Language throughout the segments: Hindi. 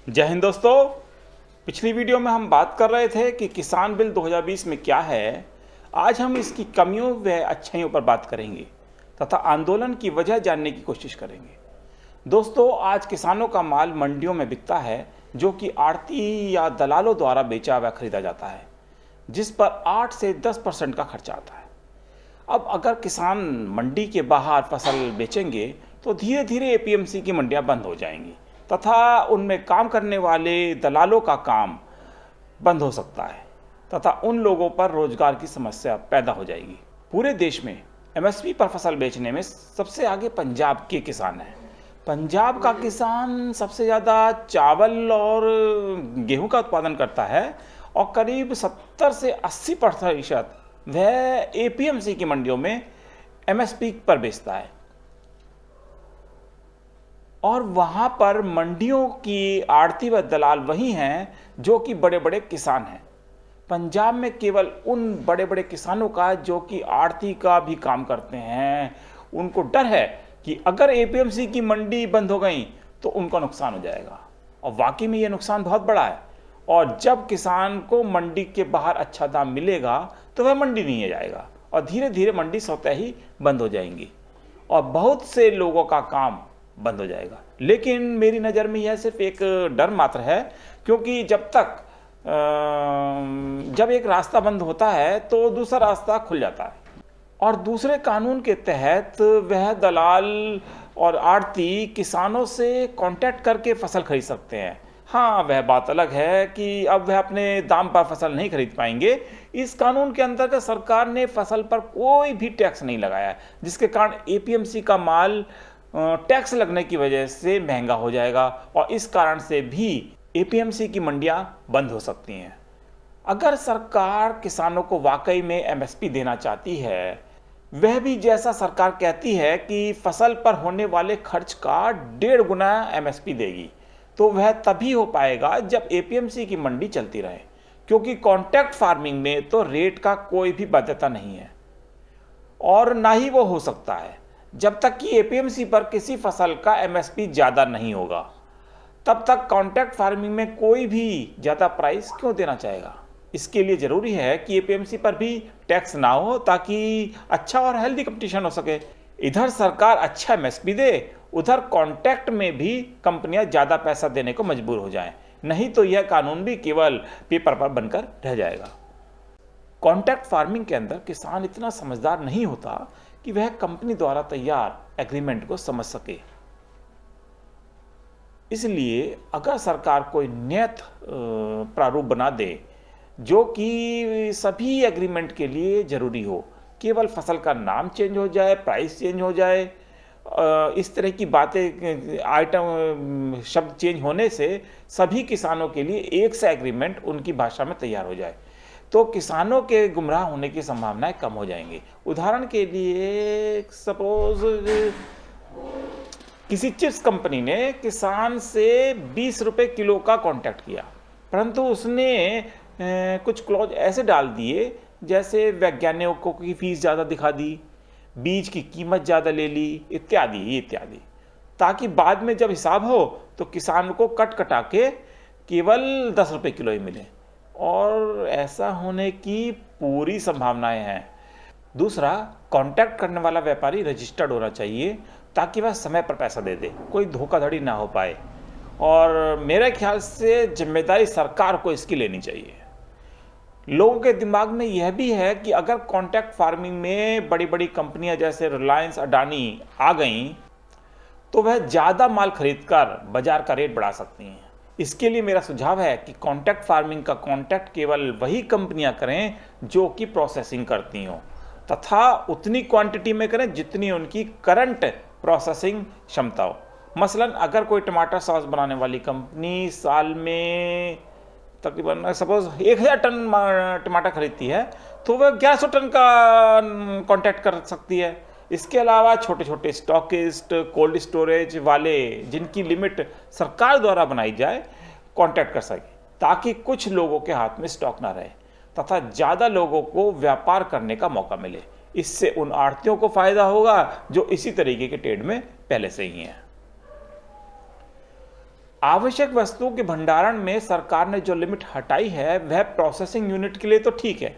जय हिंद दोस्तों। पिछली वीडियो में हम बात कर रहे थे कि किसान बिल 2020 में क्या है। आज हम इसकी कमियों व अच्छाइयों पर बात करेंगे तथा आंदोलन की वजह जानने की कोशिश करेंगे। दोस्तों, आज किसानों का माल मंडियों में बिकता है जो कि आड़ती या दलालों द्वारा बेचा व खरीदा जाता है, जिस पर 8 से 10% का खर्चा आता है। अब अगर किसान मंडी के बाहर फसल बेचेंगे तो धीरे धीरे एपीएमसी की मंडियां बंद हो जाएंगी तथा उनमें काम करने वाले दलालों का काम बंद हो सकता है तथा उन लोगों पर रोजगार की समस्या पैदा हो जाएगी। पूरे देश में एमएसपी पर फसल बेचने में सबसे आगे पंजाब के किसान हैं। पंजाब का किसान सबसे ज़्यादा चावल और गेहूं का उत्पादन करता है और करीब 70 से 80% वह एपीएमसी की मंडियों में एमएसपी पर बेचता है और वहाँ पर मंडियों की आड़ती व दलाल वही हैं जो कि बड़े बड़े किसान हैं। पंजाब में केवल उन बड़े बड़े किसानों का जो कि आड़ती का भी काम करते हैं, उनको डर है कि अगर एपीएमसी की मंडी बंद हो गई तो उनका नुकसान हो जाएगा। और वाकई में ये नुकसान बहुत बड़ा है। और जब किसान को मंडी के बाहर अच्छा दाम मिलेगा तो वह मंडी नहीं जाएगा और धीरे धीरे मंडी स्वतः ही बंद हो जाएंगी और बहुत से लोगों का काम बंद हो जाएगा। लेकिन मेरी नज़र में यह सिर्फ एक डर मात्र है, क्योंकि जब एक रास्ता बंद होता है तो दूसरा रास्ता खुल जाता है और दूसरे कानून के तहत वह दलाल और आड़ती किसानों से कांटेक्ट करके फसल खरीद सकते हैं। हाँ, वह बात अलग है कि अब वह अपने दाम पर फसल नहीं खरीद पाएंगे। इस कानून के अंतर्गत सरकार ने फसल पर कोई भी टैक्स नहीं लगाया, जिसके कारण एपीएमसी का माल टैक्स लगने की वजह से महंगा हो जाएगा और इस कारण से भी एपीएमसी की मंडियां बंद हो सकती हैं। अगर सरकार किसानों को वाकई में एमएसपी देना चाहती है, वह भी जैसा सरकार कहती है कि फसल पर होने वाले खर्च का 1.5 गुना एमएसपी देगी, तो वह तभी हो पाएगा जब एपीएमसी की मंडी चलती रहे, क्योंकि कॉन्ट्रैक्ट फार्मिंग में तो रेट का कोई भी बाध्यता नहीं है और ना ही वो हो सकता है जब तक कि एपीएमसी पर किसी फसल का एमएसपी ज़्यादा नहीं होगा। तब तक कॉन्ट्रैक्ट फार्मिंग में कोई भी ज़्यादा प्राइस क्यों देना चाहेगा। इसके लिए ज़रूरी है कि एपीएमसी पर भी टैक्स ना हो ताकि अच्छा और हेल्दी कंपटीशन हो सके। इधर सरकार अच्छा एमएसपी दे, उधर कॉन्ट्रैक्ट में भी कंपनियां ज़्यादा पैसा देने को मजबूर हो जाएं, नहीं तो यह कानून भी केवल पेपर पर बनकर रह जाएगा। कॉन्ट्रैक्ट फार्मिंग के अंदर किसान इतना समझदार नहीं होता कि वह कंपनी द्वारा तैयार एग्रीमेंट को समझ सके। इसलिए अगर सरकार कोई नियत प्रारूप बना दे जो कि सभी एग्रीमेंट के लिए जरूरी हो, केवल फसल का नाम चेंज हो जाए, प्राइस चेंज हो जाए, इस तरह की बातें, आइटम शब्द चेंज होने से सभी किसानों के लिए एक सा एग्रीमेंट उनकी भाषा में तैयार हो जाए, तो किसानों के गुमराह होने की संभावनाएं कम हो जाएंगी। उदाहरण के लिए सपोज किसी चिप्स कंपनी ने किसान से 20 रुपये किलो का कांटेक्ट किया, परंतु उसने कुछ क्लॉज ऐसे डाल दिए जैसे वैज्ञानिकों की फीस ज़्यादा दिखा दी, बीज की कीमत ज़्यादा ले ली, इत्यादि, ताकि बाद में जब हिसाब हो तो किसान को कट कटा के केवल 10 रुपये किलो ही मिले, और ऐसा होने की पूरी संभावनाएं हैं। दूसरा, कांटेक्ट करने वाला व्यापारी रजिस्टर्ड होना चाहिए ताकि वह समय पर पैसा दे दे, कोई धोखाधड़ी ना हो पाए। और मेरे ख्याल से जिम्मेदारी सरकार को इसकी लेनी चाहिए। लोगों के दिमाग में यह भी है कि अगर कॉन्ट्रैक्ट फार्मिंग में बड़ी बड़ी कंपनियां जैसे रिलायंस, अडानी आ गईं तो वह ज़्यादा माल खरीदकर बाजार का रेट बढ़ा सकती हैं। इसके लिए मेरा सुझाव है कि कॉन्ट्रैक्ट फार्मिंग का कॉन्ट्रैक्ट केवल वही कंपनियां करें जो कि प्रोसेसिंग करती हों तथा उतनी क्वांटिटी में करें जितनी उनकी करंट प्रोसेसिंग क्षमता हो। मसलन अगर कोई टमाटर सॉस बनाने वाली कंपनी साल में तकरीबन सपोज 1000 टन टमाटर खरीदती है तो वह 1100 टन का कॉन्ट्रैक्ट कर सकती है। इसके अलावा छोटे छोटे स्टॉकिस्ट, कोल्ड स्टोरेज वाले जिनकी लिमिट सरकार द्वारा बनाई जाए, कॉन्ट्रैक्ट कर सके ताकि कुछ लोगों के हाथ में स्टॉक ना रहे तथा ज़्यादा लोगों को व्यापार करने का मौका मिले। इससे उन आड़तियों को फायदा होगा जो इसी तरीके के ट्रेड में पहले से ही हैं। आवश्यक वस्तुओं के भंडारण में सरकार ने जो लिमिट हटाई है वह प्रोसेसिंग यूनिट के लिए तो ठीक है,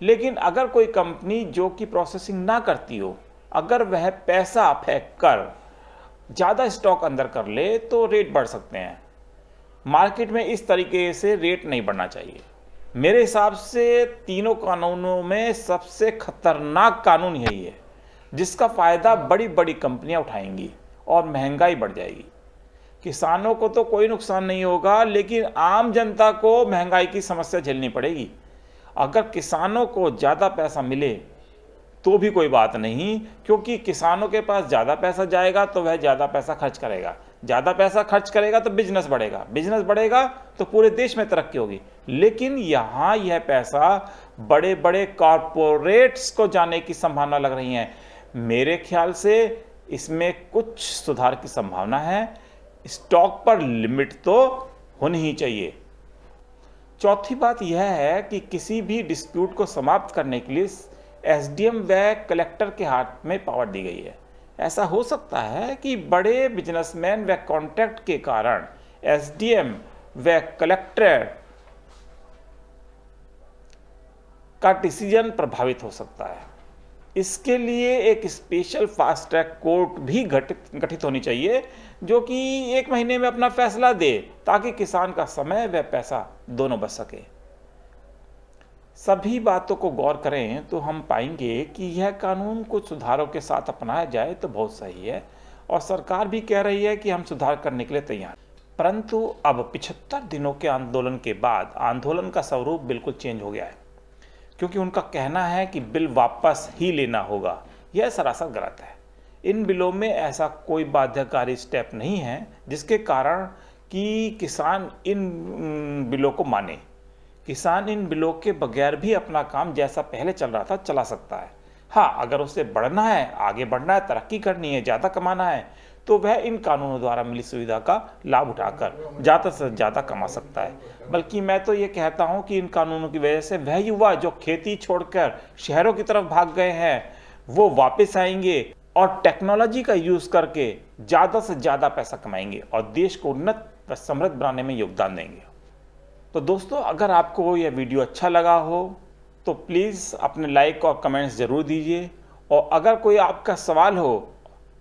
लेकिन अगर कोई कंपनी जो कि प्रोसेसिंग ना करती हो, अगर वह पैसा फेंक कर ज़्यादा स्टॉक अंदर कर ले तो रेट बढ़ सकते हैं। मार्केट में इस तरीके से रेट नहीं बढ़ना चाहिए। मेरे हिसाब से तीनों कानूनों में सबसे खतरनाक कानून यही है, जिसका फ़ायदा बड़ी बड़ी कंपनियां उठाएंगी और महंगाई बढ़ जाएगी। किसानों को तो कोई नुकसान नहीं होगा, लेकिन आम जनता को महंगाई की समस्या झेलनी पड़ेगी। अगर किसानों को ज़्यादा पैसा मिले तो भी कोई बात नहीं, क्योंकि किसानों के पास ज़्यादा पैसा जाएगा तो वह ज़्यादा पैसा खर्च करेगा, ज़्यादा पैसा खर्च करेगा तो बिजनेस बढ़ेगा, बिजनेस बढ़ेगा तो पूरे देश में तरक्की होगी। लेकिन यहाँ यह पैसा बड़े बड़े कॉरपोरेट्स को जाने की संभावना लग रही है। मेरे ख्याल से इसमें कुछ सुधार की संभावना है। स्टॉक पर लिमिट तो होनी ही चाहिए। चौथी बात यह है कि किसी भी डिस्प्यूट को समाप्त करने के लिए एसडीएम व कलेक्टर के हाथ में पावर दी गई है। ऐसा हो सकता है कि बड़े बिजनेसमैन व कॉन्ट्रैक्ट के कारण एसडीएम व कलेक्टर का डिसीजन प्रभावित हो सकता है। इसके लिए एक स्पेशल फास्ट ट्रैक कोर्ट भी गठित होनी चाहिए, जो कि 1 महीने में अपना फैसला दे, ताकि किसान का समय व पैसा दोनों बच सके। सभी बातों को गौर करें तो हम पाएंगे कि यह कानून कुछ सुधारों के साथ अपनाया जाए तो बहुत सही है, और सरकार भी कह रही है कि हम सुधार करने के लिए तैयार। परंतु अब 75 दिनों के आंदोलन के बाद आंदोलन का स्वरूप बिल्कुल चेंज हो गया है, क्योंकि उनका कहना है कि बिल वापस ही लेना होगा। यह सरासर गलत है। इन बिलों में ऐसा कोई बाध्यकारी स्टेप नहीं है जिसके कारण कि किसान इन बिलों को माने। किसान इन बिलों के बगैर भी अपना काम जैसा पहले चल रहा था चला सकता है। हाँ, अगर उसे बढ़ना है, आगे बढ़ना है, तरक्की करनी है, ज़्यादा कमाना है, तो वह इन कानूनों द्वारा मिली सुविधा का लाभ उठाकर ज़्यादा से ज़्यादा कमा सकता है। बल्कि मैं तो ये कहता हूँ कि इन कानूनों की वजह से वह युवा जो खेती छोड़कर शहरों की तरफ भाग गए हैं वो वापस आएंगे और टेक्नोलॉजी का यूज़ करके ज़्यादा से ज़्यादा पैसा कमाएंगे और देश को उन्नत व समृद्ध बनाने में योगदान देंगे। तो दोस्तों, अगर आपको यह वीडियो अच्छा लगा हो तो प्लीज़ अपने लाइक और कमेंट्स ज़रूर दीजिए, और अगर कोई आपका सवाल हो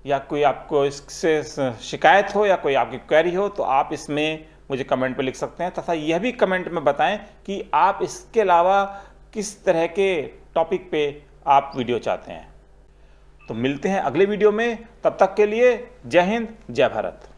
या कोई आपको इससे शिकायत हो या कोई आपकी क्वेरी हो तो आप इसमें मुझे कमेंट पर लिख सकते हैं, तथा यह भी कमेंट में बताएं कि आप इसके अलावा किस तरह के टॉपिक पे आप वीडियो चाहते हैं। तो मिलते हैं अगले वीडियो में, तब तक के लिए जय हिंद, जय भारत।